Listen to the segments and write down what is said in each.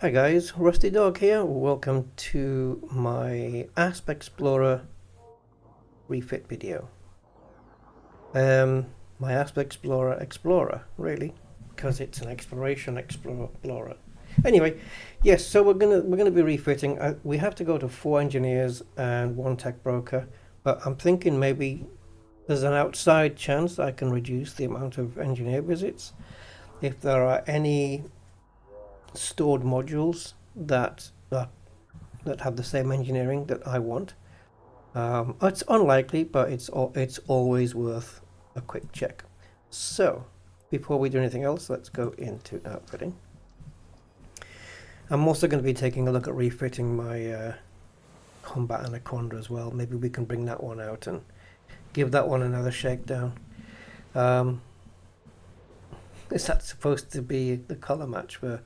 Hi guys, Rusty Dog here. Welcome to my Asp Explorer refit video. My Asp Explorer, really, because it's an explorer. Anyway, yes. So we're gonna be refitting. We have to go to 4 engineers and 1 tech broker, but I'm thinking maybe there's an outside chance I can reduce the amount of engineer visits if there are any stored modules that have the same engineering that I want. It's unlikely, but it's always worth a quick check. So, before we do anything else, let's go into outfitting. I'm also going to be taking a look at refitting my Combat Anaconda as well. Maybe we can bring that one out and give that one another shakedown. Um, is that supposed to be the color match for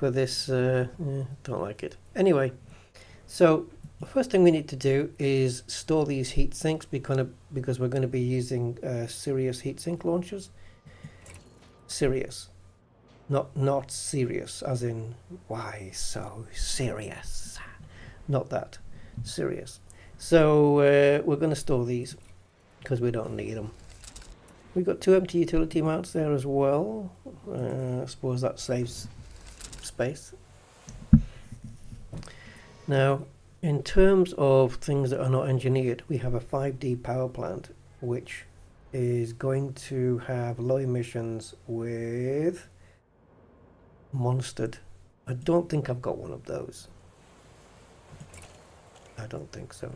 this? Don't like it. Anyway, so the first thing we need to do is store these heat sinks because we're going to be using Sirius heatsink launchers. Sirius, not serious, as in why so serious? Not that, Sirius. So we're going to store these because we don't need them. We've got 2 empty utility mounts there as well. I suppose that saves space. Now, in terms of things that are not engineered, we have a 5D power plant, which is going to have low emissions with monstered. I don't think I've got one of those. I don't think so.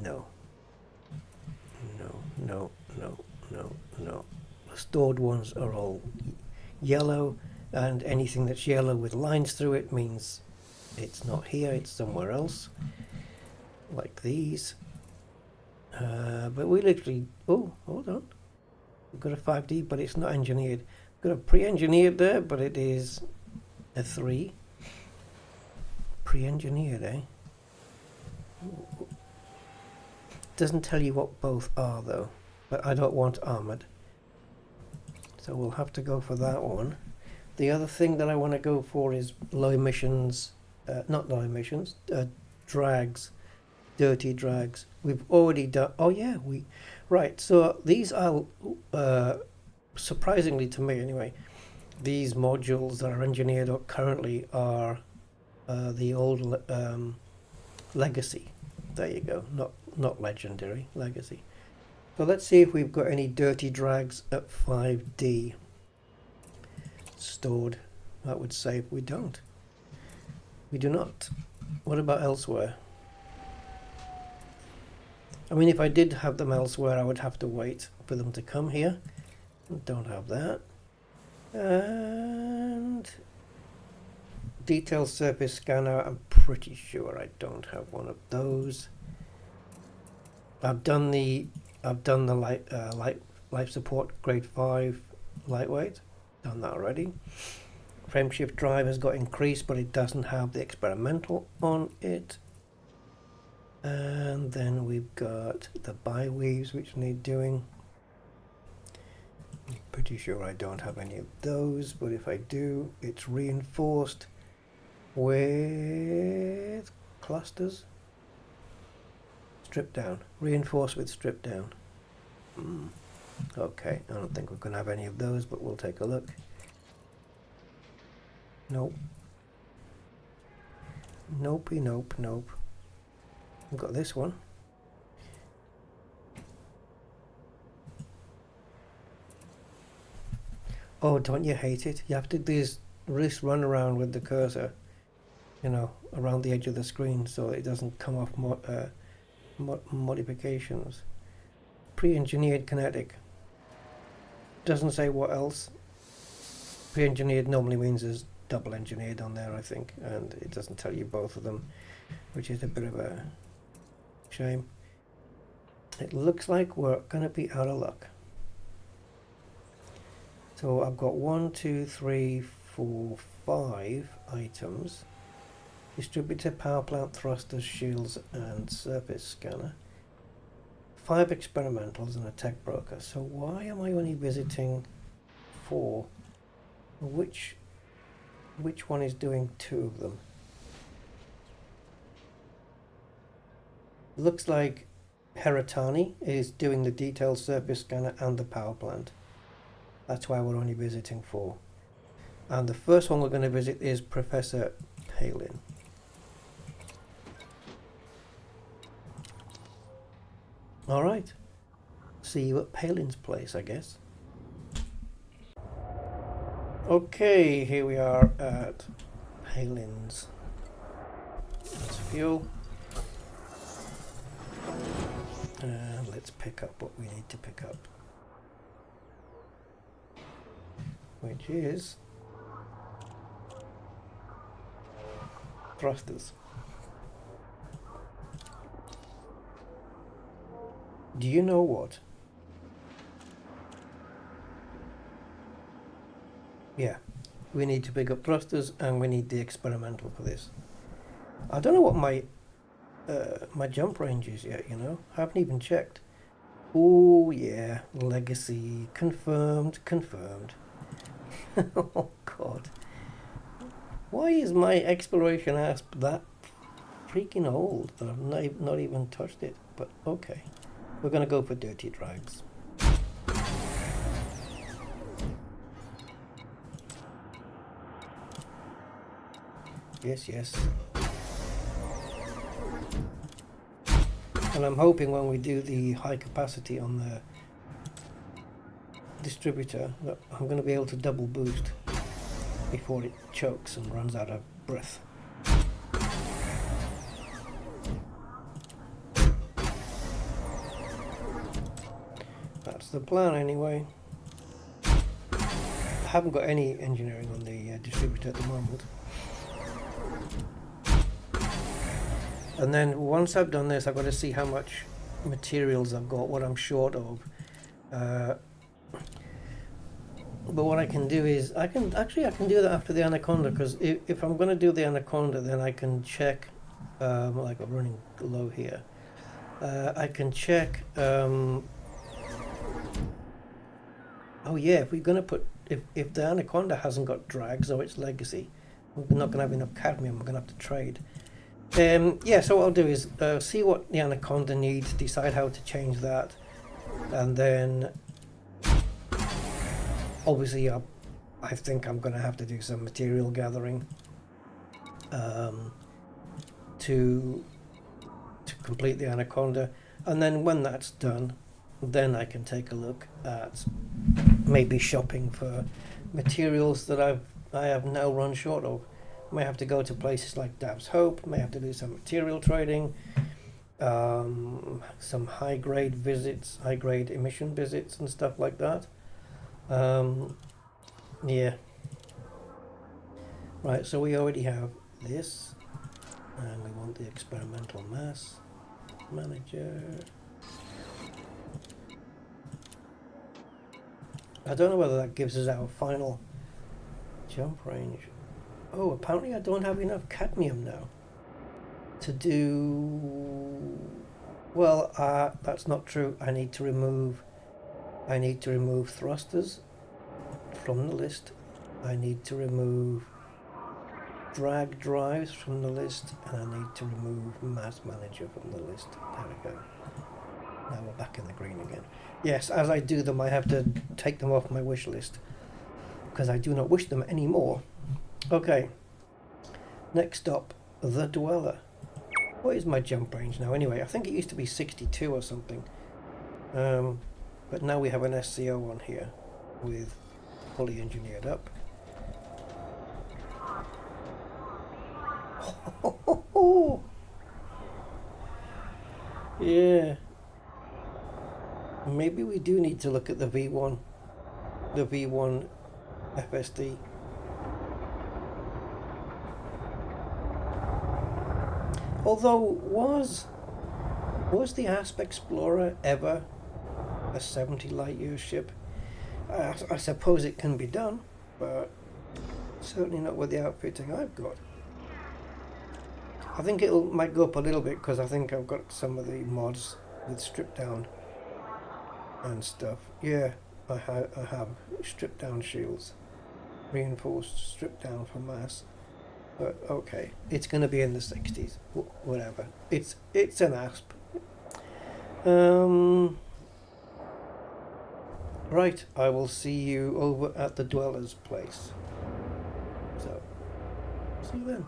No. No. The stored ones are all yellow, and anything that's yellow with lines through it means it's not here, it's somewhere else, like these. But we literally, oh, hold on, we've got a 5D, but it's not engineered. We've got a pre-engineered there, but it is a 3. Pre-engineered, eh? Doesn't tell you what both are though, but I don't want armored, so we'll have to go for that one. The other thing that I want to go for is low emissions, not low emissions, drags, dirty drags. We've already done, oh yeah, right, so these are, surprisingly to me anyway, these modules that are engineered currently are the old legacy. There you go, not legendary, legacy. So let's see if we've got any dirty drags at 5D stored. That would say we don't. We do not. What about elsewhere? I mean, if I did have them elsewhere, I would have to wait for them to come here. Don't have that. And detailed surface scanner, I'm pretty sure I don't have one of those. I've done the life support grade 5 lightweight. Done that already. Frameshift drive has got increased, but it doesn't have the experimental on it. And then we've got the bi-weaves, which need doing. I'm pretty sure I don't have any of those, but if I do, it's reinforced with clusters. Strip down. Reinforced with strip down. Okay, I don't think we're going to have any of those, but we'll take a look. Nope. Nope. We've got this one. Oh, don't you hate it? You have to do this run around with the cursor, around the edge of the screen so it doesn't come off modifications. Pre-engineered kinetic. Doesn't say what else. Pre-engineered normally means there's double engineered on there, I think, and it doesn't tell you both of them, which is a bit of a shame. It looks like we're going to be out of luck. So I've got 1, 2, 3, 4, 5 items. Distributor, power plant, thrusters, shields, and surface scanner. 5 experimentals and a tech broker. So why am I only visiting 4? Which which one is doing two of them? Looks like Heratani is doing the detailed surface scanner and the power plant. That's why we're only visiting 4. And the first one we're going to visit is Professor Palin. Alright. See you at Palin's place, I guess. Okay, here we are at Palin's. That's fuel. And let's pick up what we need to pick up, which is thrusters. Do you know what? Yeah, we need to pick up thrusters and we need the experimental for this. I don't know what my my jump range is yet, you know. I haven't even checked. Oh yeah, legacy confirmed. Oh god. Why is my exploration asp that freaking old that I've not even touched it? But okay. We're gonna go for dirty drives. Yes. And I'm hoping when we do the high capacity on the distributor that I'm going to be able to double boost before it chokes and runs out of breath. That's the plan anyway. I haven't got any engineering on the distributor at the moment. And then once I've done this, I've got to see how much materials I've got, what I'm short of. But what I can do is, I can do that after the Anaconda, because if I'm going to do the Anaconda, then I can check, like I'm running low here, I can check, oh yeah, if we're going to put, if the Anaconda hasn't got drag, so it's legacy, we're not going to have enough cadmium, we're going to have to trade. Yeah, so what I'll do is see what the Anaconda needs, decide how to change that, and then obviously I think I'm going to have to do some material gathering to complete the Anaconda, and then when that's done, then I can take a look at maybe shopping for materials that I have now run short of. May have to go to places like Dab's Hope, may have to do some material trading, some high-grade visits, high-grade emission visits and stuff like that. Yeah. Right, so we already have this, and we want the experimental mass manager. I don't know whether that gives us our final jump range. Oh, apparently I don't have enough cadmium now to do... Well, that's not true. I need to remove thrusters from the list. I need to remove drag drives from the list, and I need to remove mass manager from the list. There we go. Now we're back in the green again. Yes, as I do them, I have to take them off my wish list because I do not wish them anymore. Okay, next up, the Dweller. What is my jump range now anyway? I think it used to be 62 or something. But now we have an SCO on here with fully engineered up. Yeah. Maybe we do need to look at the V1 FSD. Although, was the Asp Explorer ever a 70 light year ship? I suppose it can be done, but certainly not with the outfitting I've got. I think might go up a little bit because I think I've got some of the mods with strip down and stuff. Yeah, I have stripped down shields. reinforced, stripped down for mass. But okay, it's going to be in the 60s, whatever. It's an Asp. Right, I will see you over at the dweller's place. So, see you then.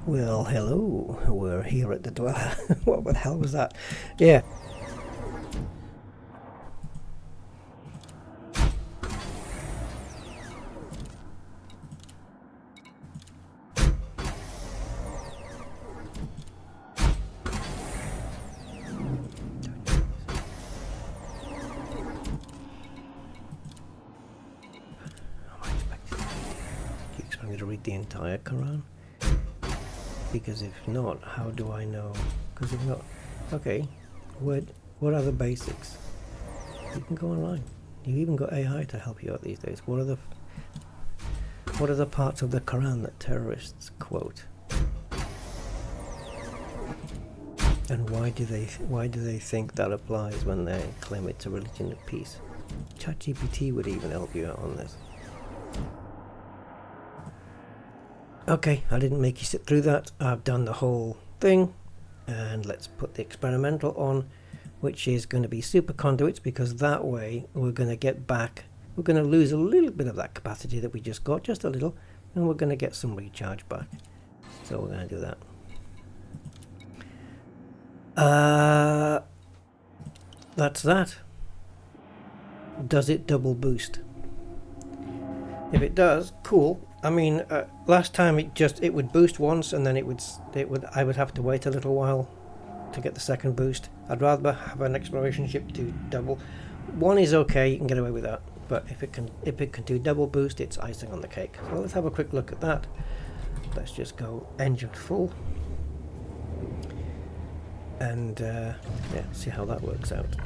Well, hello. We're here at the dweller. What the hell was that? Yeah. To read the entire Quran, because if not, how do I know? Because if not, okay, what are the basics? You can go online. You even got AI to help you out these days. What are the parts of the Quran that terrorists quote? And why do they think that applies when they claim it's a religion of peace? ChatGPT would even help you out on this. Okay, I didn't make you sit through that. I've done the whole thing, and let's put the experimental on, which is going to be super conduits, because that way we're going to get back, we're going to lose a little bit of that capacity that we just got, just a little, and we're going to get some recharge back. So we're going to do that. That's that. Does it double boost? If it does, cool. I mean, last time it would boost once, and then I would have to wait a little while to get the second boost. I'd rather have an exploration ship do double. One is okay, you can get away with that, but if it can do double boost, it's icing on the cake. So let's have a quick look at that. Let's just go engine full, and yeah, see how that works out.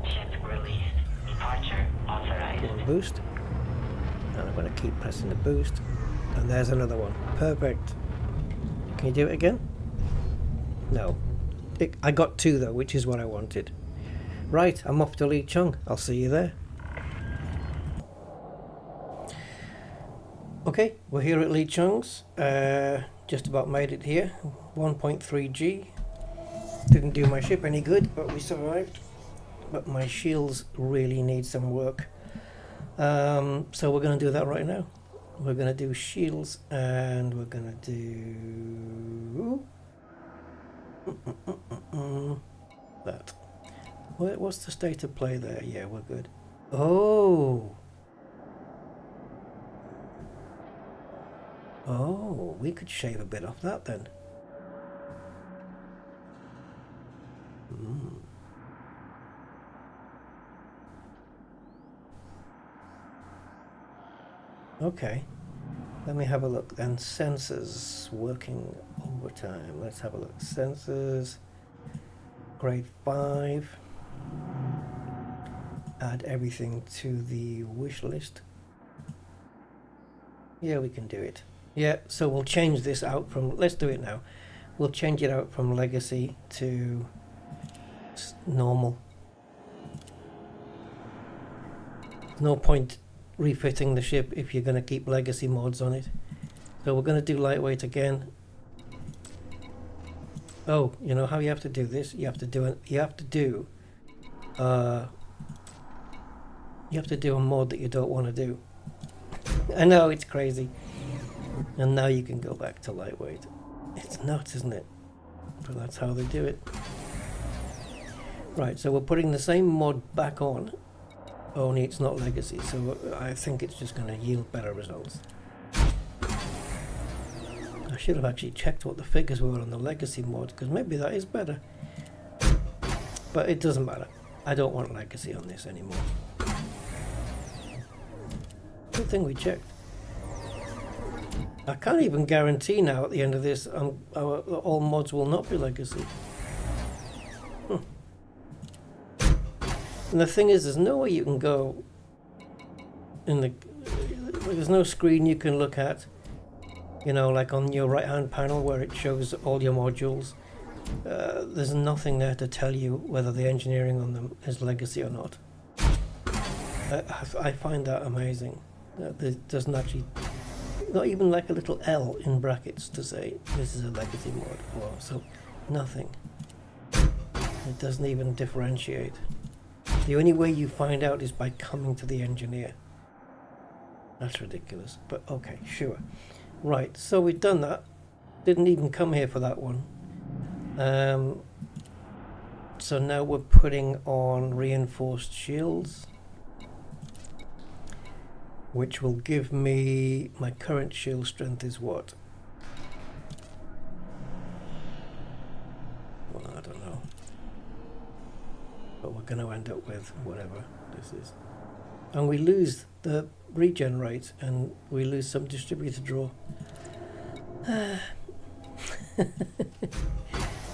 Ship release. Departure authorized. One boost. And I'm going to keep pressing the boost, and there's another one. Perfect. Can you do it again? No. I got two though, which is what I wanted. Right, I'm off to Lee Chung. I'll see you there. Okay, we're here at Lee Chung's. Just about made it here. 1.3G. Didn't do my ship any good, but we survived. But my shields really need some work. So we're going to do that right now. We're going to do shields, and we're going to do that. What's the state of play there? Yeah, we're good. Oh, we could shave a bit off that then. Okay, let me have a look then. Sensors working overtime. Let's have a look. Sensors, grade 5. Add everything to the wish list. Yeah, we can do it. Yeah, so we'll change this out from, let's do it now. We'll change it out from legacy to normal. No point refitting the ship if you're going to keep legacy mods on it. So we're going to do lightweight again. Oh, you know how you have to do this? You have to do a mod that you don't want to do. I know, it's crazy. And now you can go back to lightweight. It's nuts, isn't it? But that's how they do it. Right, so we're putting the same mod back on, only it's not legacy, so I think it's just going to yield better results. I should have actually checked what the figures were on the legacy mod, because maybe that is better. But it doesn't matter. I don't want legacy on this anymore. Good thing we checked. I can't even guarantee now at the end of this all mods will not be legacy. And the thing is, there's nowhere you can go in the... There's no screen you can look at, you know, like on your right hand panel where it shows all your modules. There's nothing there to tell you whether the engineering on them is legacy or not. I find that amazing. That there doesn't actually, not even like a little L in brackets to say this is a legacy mod or so. Nothing. It doesn't even differentiate. The only way you find out is by coming to the engineer. That's ridiculous, but okay, sure. Right, so we've done that. Didn't even come here for that one. So now we're putting on reinforced shields, which will give me, my current shield strength is what? Well, I don't know. But we're going to end up with whatever this is. And we lose the regenerate and we lose some distributor draw.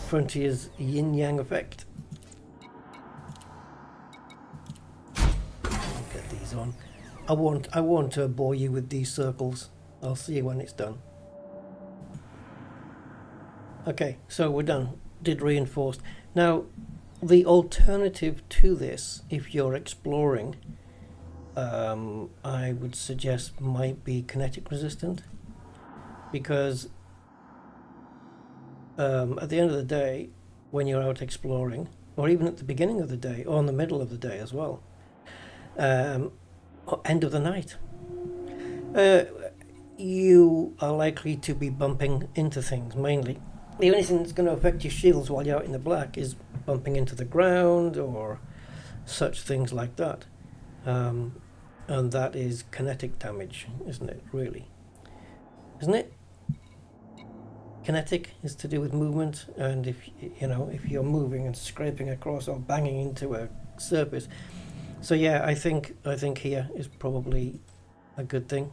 Frontier's yin-yang effect. Get these on. I want to bore you with these circles. I'll see you when it's done. Okay, so we're done. Did reinforced. Now, the alternative to this, if you're exploring, I would suggest might be kinetic resistant, because at the end of the day, when you're out exploring, or even at the beginning of the day, or in the middle of the day as well, or end of the night, you are likely to be bumping into things mainly. The only thing that's going to affect your shields while you're out in the black is bumping into the ground or such things like that. And that is kinetic damage, isn't it, really? Isn't it? Kinetic is to do with movement, and if you're moving and scraping across or banging into a surface. So yeah, I think here is probably a good thing.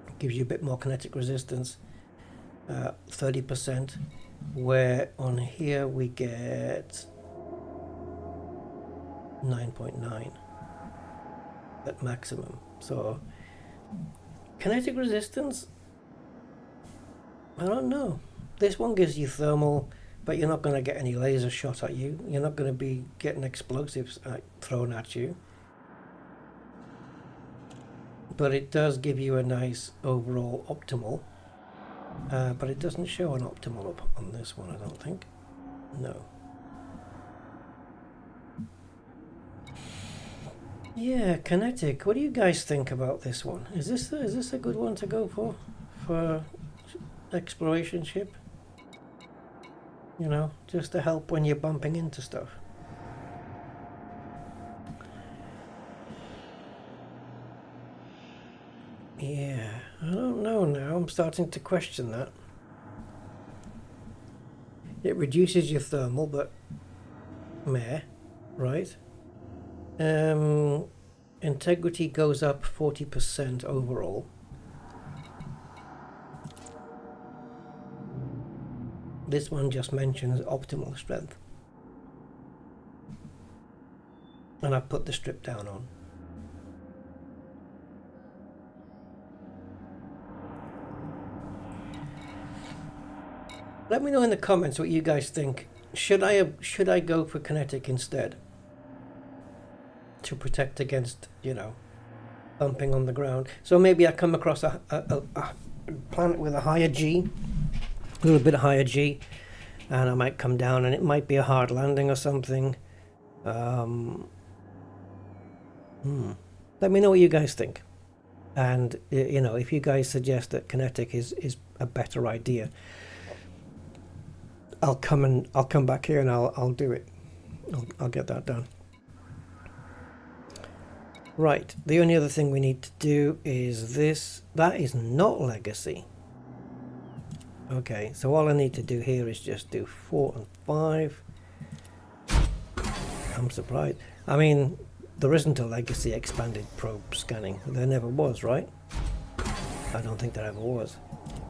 It gives you a bit more kinetic resistance, 30%, where on here we get 9.9 at maximum. So kinetic resistance, I don't know. This one gives you thermal, but you're not going to get any laser shot at you. You're not going to be getting explosives thrown at you. But it does give you a nice overall optimal. But it doesn't show an optimal up on this one, I don't think. No. Yeah, kinetic. What do you guys think about this one? Is this a good one to go for exploration ship? You know, just to help when you're bumping into stuff. Yeah, I don't know now. I'm starting to question that. It reduces your thermal, but meh, right? Integrity goes up 40% overall. This one just mentions optimal strength. And I put the strip down on. Let me know in the comments what you guys think. Should I go for kinetic instead? To protect against, bumping on the ground. So maybe I come across a planet with a higher G, a little bit higher G, and I might come down and it might be a hard landing or something. Let me know what you guys think. And, if you guys suggest that kinetic is a better idea, I'll come back here and I'll do it. I'll get that done. Right, the only other thing we need to do is this. That is not legacy. Okay, so all I need to do here is just do 4 and 5. I'm surprised. I mean, there isn't a legacy expanded probe scanning. There never was, right? I don't think there ever was.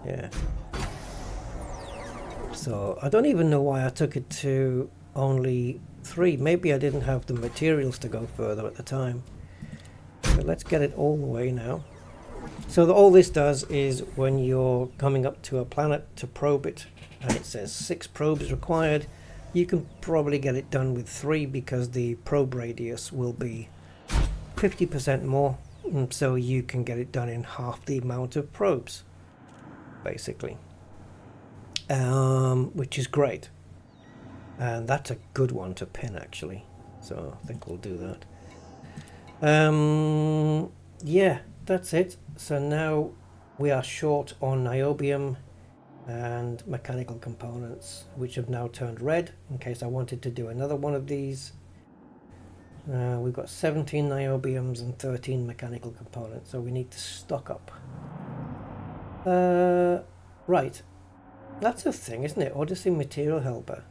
Yeah. So I don't even know why I took it to only 3. Maybe I didn't have the materials to go further at the time. But let's get it all the way now. So all this does is when you're coming up to a planet to probe it, and it says 6 probes required, you can probably get it done with 3 because the probe radius will be 50% more, so you can get it done in half the amount of probes, basically, which is great. And that's a good one to pin, actually. So I think we'll do that. Yeah, that's it. So now we are short on niobium and mechanical components, which have now turned red, in case I wanted to do another one of these. We've got 17 niobiums and 13 mechanical components, so we need to stock up. Right, that's a thing, isn't it? Odyssey Material Helper.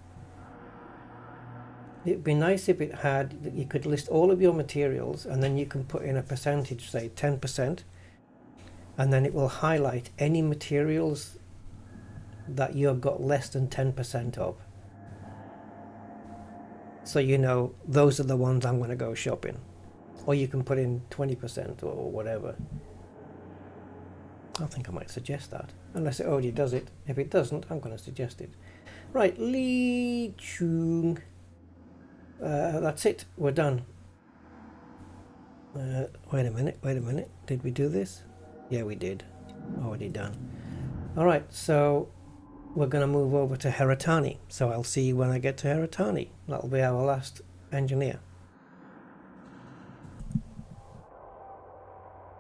It'd be nice if it had that you could list all of your materials, and then you can put in a percentage, say 10%, and then it will highlight any materials that you've got less than 10% of. So you know those are the ones I'm going to go shopping. Or you can put in 20% or whatever. I think I might suggest that, unless it already does it. If it doesn't, I'm going to suggest it. Right, Lee Chung. That's it, we're done. Wait a minute. Did we do this? Yeah, we did. Already done. Alright, so we're going to move over to Heratani. So I'll see you when I get to Heratani. That'll be our last engineer.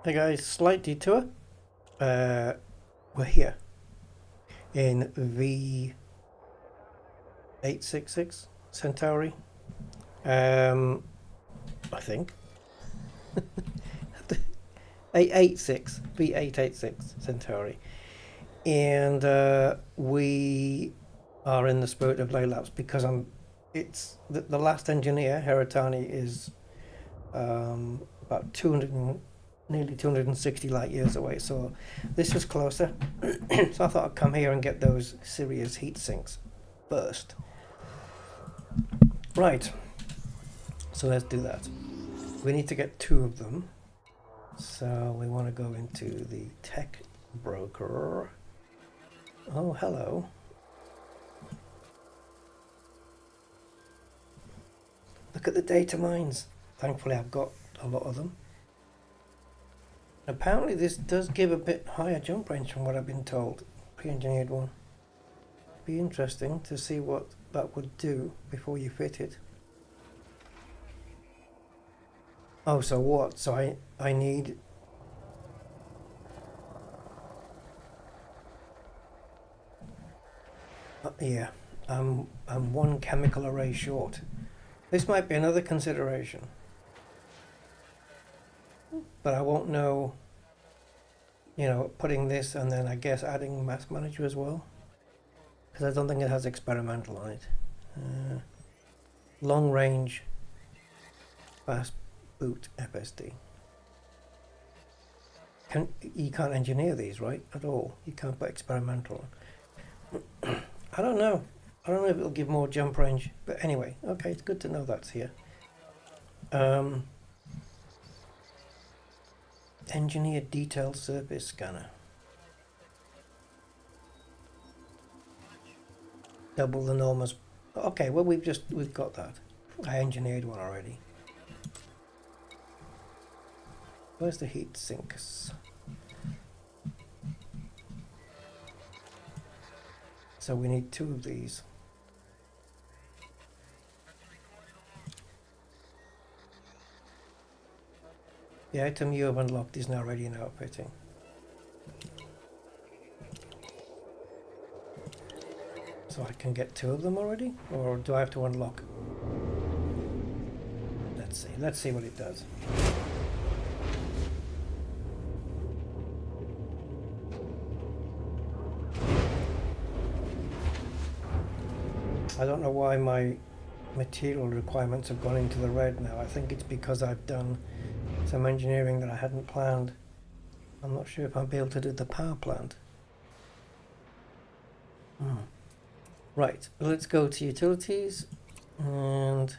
Hey guys, slight detour. We're here in V866 Centauri. I think. 886 V886 Centauri. And we are in the spirit of laylaps because it's the last engineer, Heratani, is about 200 nearly 260 light years away, so this is closer. So I thought I'd come here and get those Sirius heat sinks first. Right, so let's do that. We need to get 2 of them, so we want to go into the tech broker. Oh, hello. Look at the data mines. Thankfully I've got a lot of them. Apparently this does give a bit higher jump range from what I've been told. Pre-engineered one. Be interesting to see what that would do before you fit it. Oh, so what? So I need... yeah, I'm 1 chemical array short. This might be another consideration. But I won't know, you know, putting this and then I guess adding mass manager as well. Because I don't think it has experimental on it. Long range fast boot FSD. You can't engineer these, right? At all. You can't put experimental on. I don't know. I don't know if it'll give more jump range. But anyway, okay, it's good to know that's here. Engineered detailed surface scanner. Double the normal. Okay, well we've got that. I engineered one already. Where's the heat sinks? So we need 2 of these. The item you have unlocked is now ready in outfitting. So I can get 2 of them already? Or do I have to unlock? Let's see what it does. I don't know why my material requirements have gone into the red now. I think it's because I've done some engineering that I hadn't planned. I'm not sure if I'll be able to do the power plant. Right, let's go to utilities and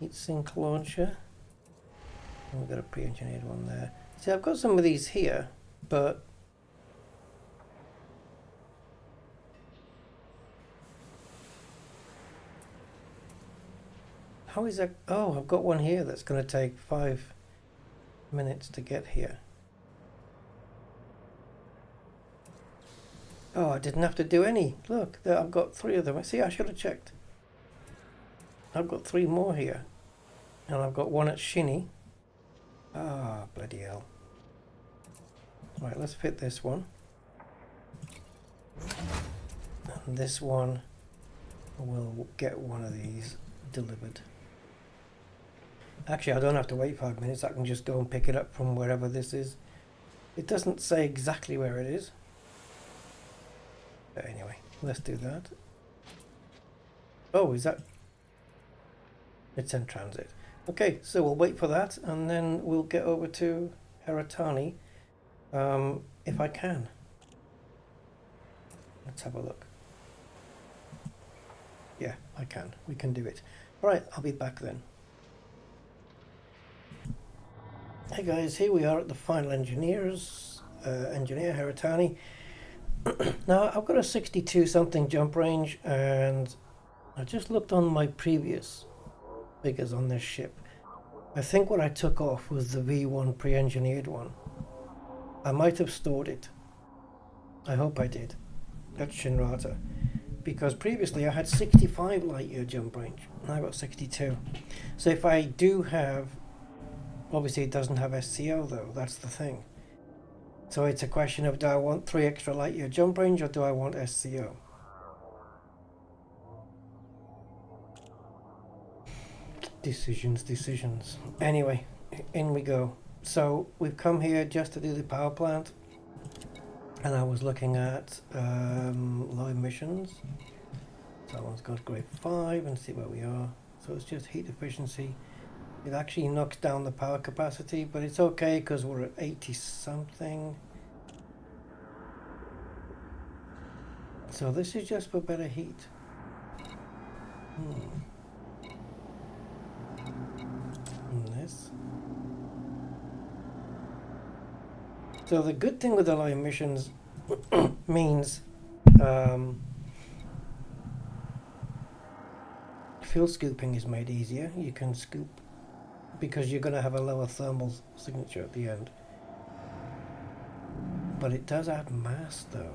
heatsink launcher. And we've got a pre-engineered one there. See, I've got some of these here, but How is that? Oh, I've got one here that's going to take 5 minutes to get here. Oh, I didn't have to do any. Look, there, I've got 3 of them. See, I should have checked. I've got 3 more here. And I've got one at Shinny. Ah, bloody hell. Right, let's fit this one. And this one will get one of these delivered. Actually, I don't have to wait 5 minutes. I can just go and pick it up from wherever this is. It doesn't say exactly where it is. But anyway, let's do that. Oh, is that... It's in transit. Okay, so we'll wait for that, and then we'll get over to Heratani, if I can. Let's have a look. Yeah, I can. We can do it. Alright, I'll be back then. Hey guys, here we are at the final engineer Heratani. Now, I've got a 62 something jump range, and I just looked on my previous figures on this ship. I think what I took off was the V1 pre-engineered one. I might have stored it. I hope I did. That's Shinrata. Because previously I had 65 light year jump range, and I got 62. So if I do have... Obviously it doesn't have SCO though, that's the thing. So it's a question of, do I want 3 extra light year jump range, or do I want SCO? Decisions. Anyway, in we go. So we've come here just to do the power plant, and I was looking at low emissions. So that one's got grade 5, and see where we are. So it's just heat efficiency. It actually knocks down the power capacity, but it's okay because we're at 80 something. So this is just for better heat. And this. So the good thing with the low emissions means fuel scooping is made easier. You can scoop because you're going to have a lower thermal signature at the end. But it does add mass though.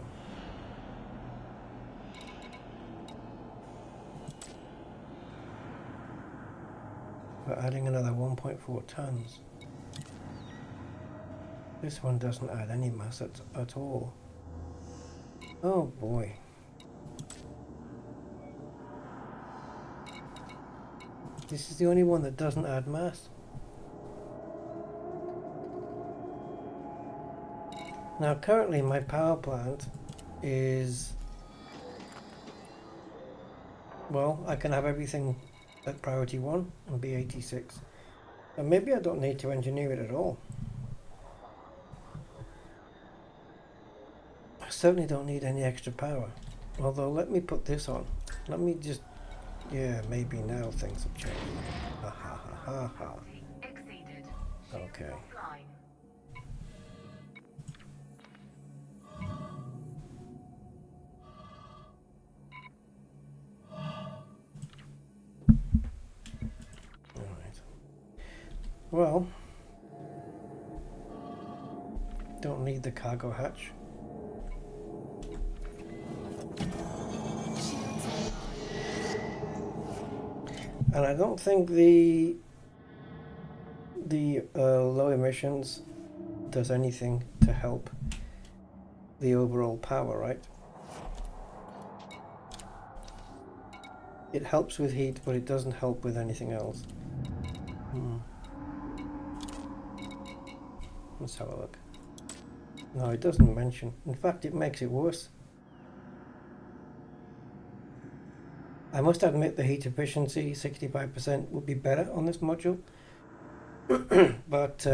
We're adding another 1.4 tons. This one doesn't add any mass at all. Oh boy. This is the only one that doesn't add mass. Now currently my power plant is... Well, I can have everything at priority 1 and be 86. And maybe I don't need to engineer it at all. I certainly don't need any extra power. Although, let me put this on. Let me just... Yeah, maybe now things have changed. Ha ha ha ha ha. Okay. Alright. Well, don't need the cargo hatch. And I don't think the low emissions does anything to help the overall power, right? It helps with heat, but it doesn't help with anything else. Let's have a look. No, it doesn't mention. In fact, it makes it worse. I must admit the heat efficiency, 65%, would be better on this module. But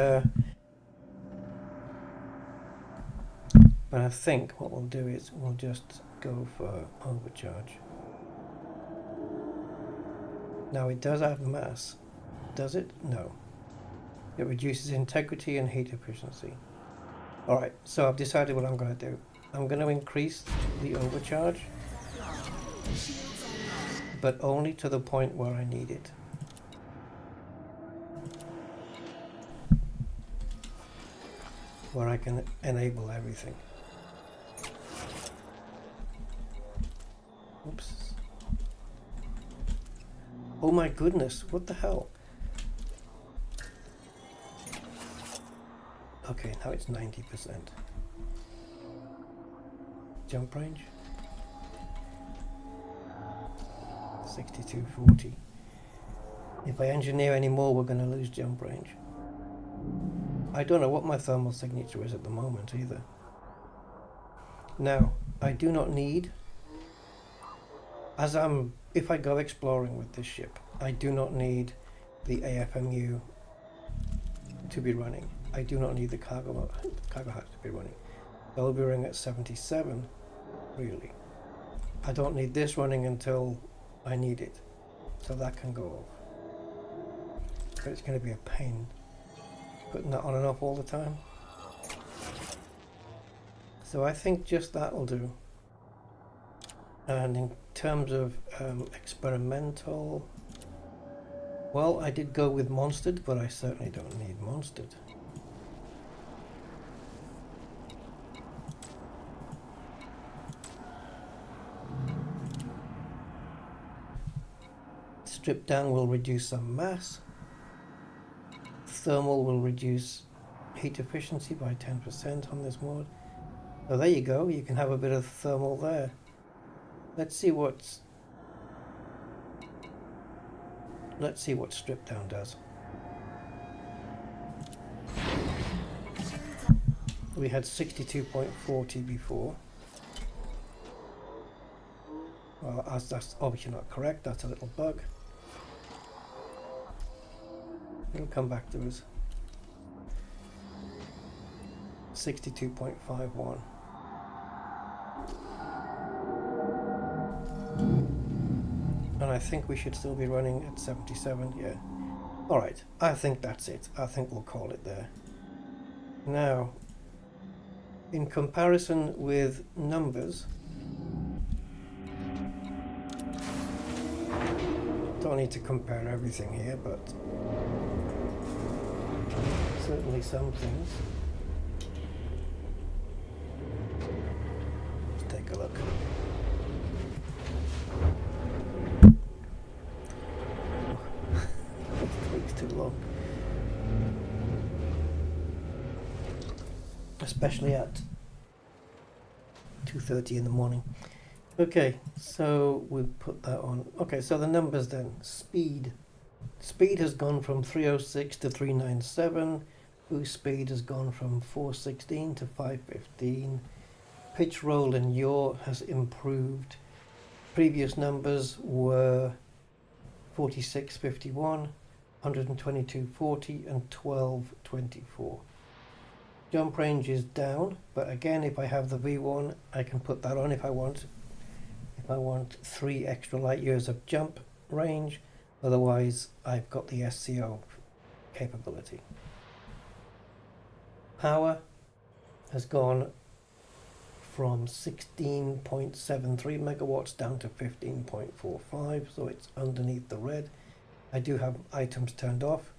I think what we'll do is we'll just go for overcharge. Now it does add mass. Does it? No. It reduces integrity and heat efficiency. Alright, so I've decided what I'm going to do. I'm going to increase the overcharge, but only to the point where I need it. where I can enable everything. Oops. Oh my goodness, what the hell? Okay, now it's 90%. Jump range? 6240. If I engineer any more, we're going to lose jump range. I don't know what my thermal signature is at the moment either. Now, I do not need, if I go exploring with this ship, I do not need the AFMU to be running. I do not need the cargo hatch to be running. They'll be running at 77, really. I don't need this running until I need it, so that can go off. But it's going to be a pain putting that on and off all the time. So I think just that will do. And in terms of experimental, well, I did go with monstered, but I certainly don't need monstered. Strip down will reduce some mass. Thermal will reduce heat efficiency by 10% on this mod. So there you go, you can have a bit of thermal there. Let's see what strip down does. We had 62.40 before. Well, as that's obviously not correct, that's a little bug. It'll come back to us. 62.51. And I think we should still be running at 77, yeah. Alright, I think that's it. I think we'll call it there. Now, in comparison with numbers, don't need to compare everything here, but certainly some things. Let's take a look. It takes too long. Especially at 2:30 in the morning. Okay, so we'll put that on. Okay, so the numbers then. Speed. Speed has gone from 306 to 397. Boost speed has gone from 416 to 515. Pitch roll and yaw has improved. Previous numbers were 4651, 12240 and 1224. Jump range is down, but again, if I have the V1, I can put that on if I want. If I want 3 extra light years of jump range, otherwise I've got the SCO capability. Power has gone from 16.73 megawatts down to 15.45, so it's underneath the red. I do have items turned off.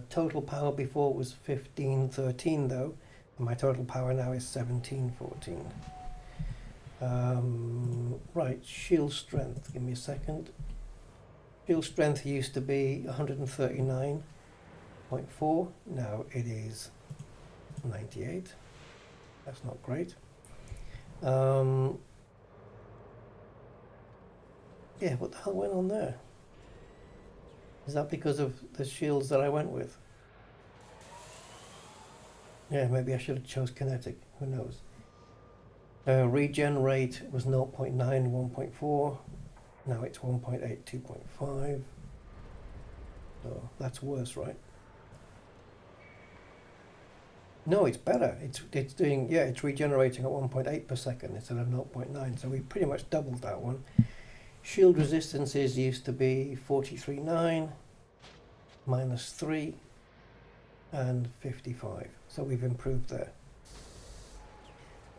Total power before was 1513 though, and my total power now is 1714. Right, shield strength, give me a second. Shield strength used to be 139.4, now it is 98. That's not great. Yeah, what the hell went on there? Is that because of the shields that I went with? Yeah, maybe I should have chose kinetic, who knows. Regen rate was 0.9, 1.4, now it's 1.8, 2.5. So that's worse, right? No, it's better. It's doing, yeah, it's regenerating at 1.8 per second instead of 0.9, so we pretty much doubled that one. Shield resistances used to be 43.9, -3, and 55. So we've improved there.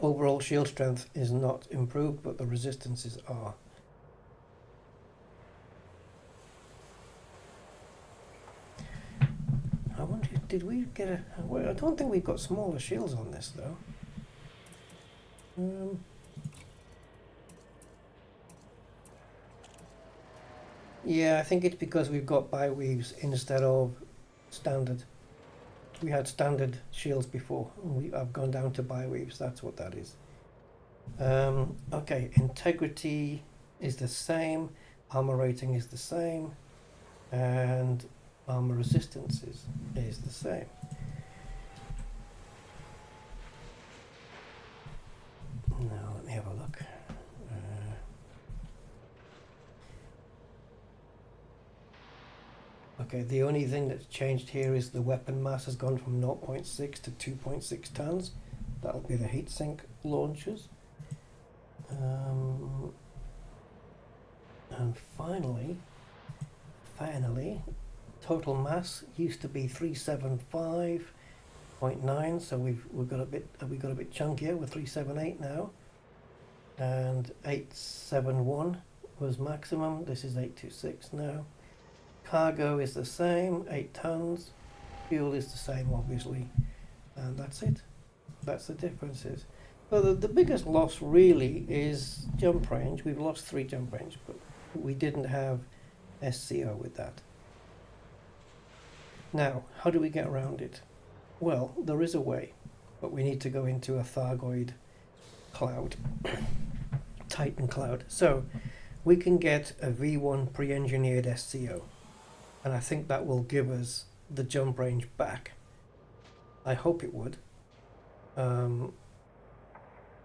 Overall shield strength is not improved, but the resistances are. I wonder if did we get a... Well, I don't think we've got smaller shields on this, though. Yeah, I think it's because we've got bi-weaves instead of standard. We had standard shields before. I've gone down to bi-weaves, that's what that is. Okay, integrity is the same, armor rating is the same, and armor resistance is the same. Now let me have a look. Okay, the only thing that's changed here is the weapon mass has gone from 0.6 to 2.6 tons. That'll be the heatsink launchers. And finally, total mass used to be 375.9, so we got a bit chunkier with 378 now, and 871 was maximum. This is 826 now. Cargo is the same, 8 tons. Fuel is the same, obviously, and that's it. That's the differences. So the biggest loss really is jump range. We've lost 3 jump range, but we didn't have SCO with that. Now, how do we get around it? Well, there is a way, but we need to go into a Thargoid cloud, Titan cloud. So we can get a V1 pre-engineered SCO, and I think that will give us the jump range back. I hope it would.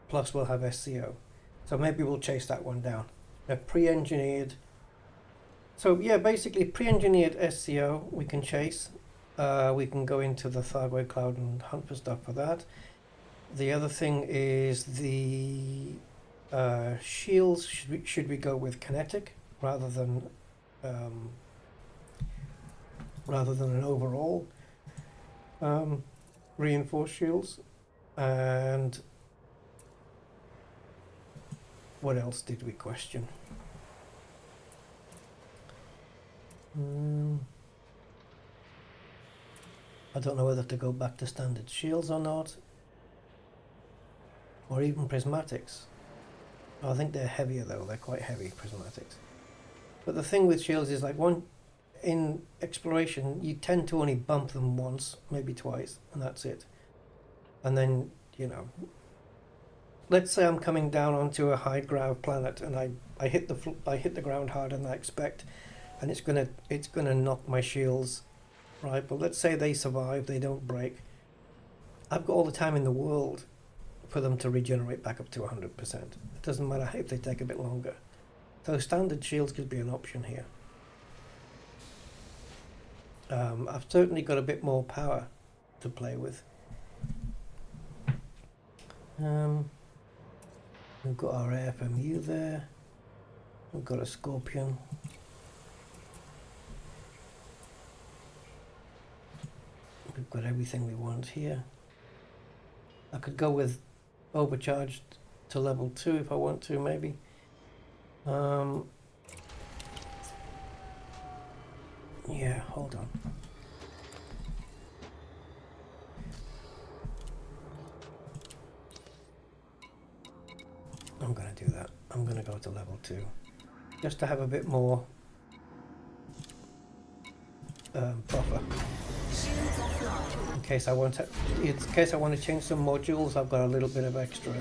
Plus we'll have SCO. So maybe we'll chase that one down. A pre-engineered. So yeah, basically pre-engineered SCO we can chase. We can go into the Thargoid cloud and hunt for stuff for that. The other thing is the shields. Should we go with kinetic rather than an overall reinforced shields? And what else did we question? I don't know whether to go back to standard shields or not, or even prismatics. I think they're heavier though, they're quite heavy, prismatics. But the thing with shields is, like, in exploration you tend to only bump them once, maybe twice, and that's it. And then, you know, let's say I'm coming down onto a high ground planet and I hit the ground hard, and I expect, and it's gonna knock my shields, right? But let's say they survive, they don't break. I've got all the time in the world for them to regenerate back up to 100%. It doesn't matter if they take a bit longer. So standard shields could be an option here. I've certainly got a bit more power to play with. We've got our AFMU there. We've got a Scorpion. We've got everything we want here. I could go with overcharged to level 2 if I want to, maybe. Yeah, hold on. I'm going to do that. I'm going to go to level 2 just to have a bit more buffer. In case I want to change some modules, I've got a little bit of extra,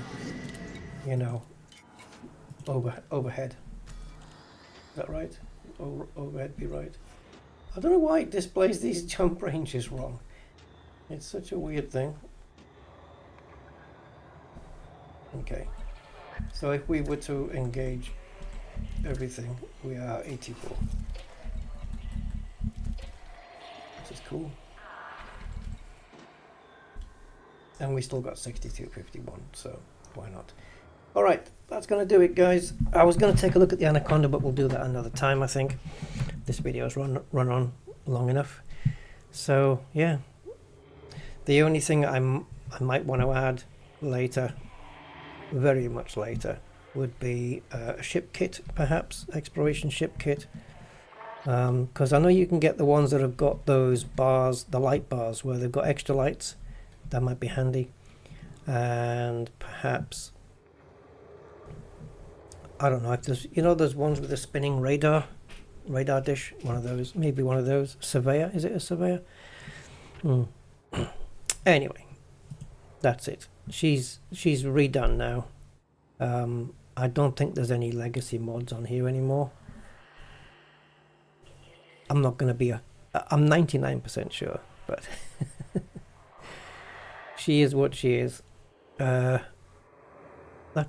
you know, overhead. Is that right? Overhead be right? I don't know why it displays these jump ranges wrong. It's such a weird thing. Okay. So if we were to engage everything, we are 84. Which is cool. And we still got 62.51, so why not? Alright, that's going to do it, guys. I was going to take a look at the Anaconda, but we'll do that another time, I think. This video's run on long enough. So, yeah. The only thing I might want to add later, very much later, would be a ship kit, perhaps, exploration ship kit. Because I know you can get the ones that have got those bars, the light bars, where they've got extra lights. That might be handy. And perhaps, I don't know if there's, there's ones with a spinning radar dish. One of those, maybe one of those. Surveyor, is it a surveyor? Anyway, that's it. She's redone now. I don't think there's any legacy mods on here anymore. I'm not going to be I'm 99% sure, but she is what she is. That's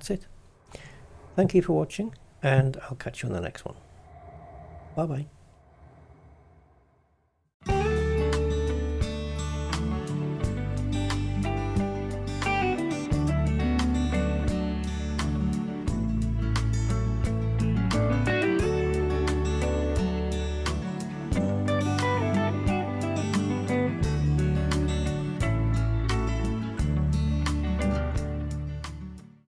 it. Thank you for watching, and I'll catch you on the next one. Bye bye.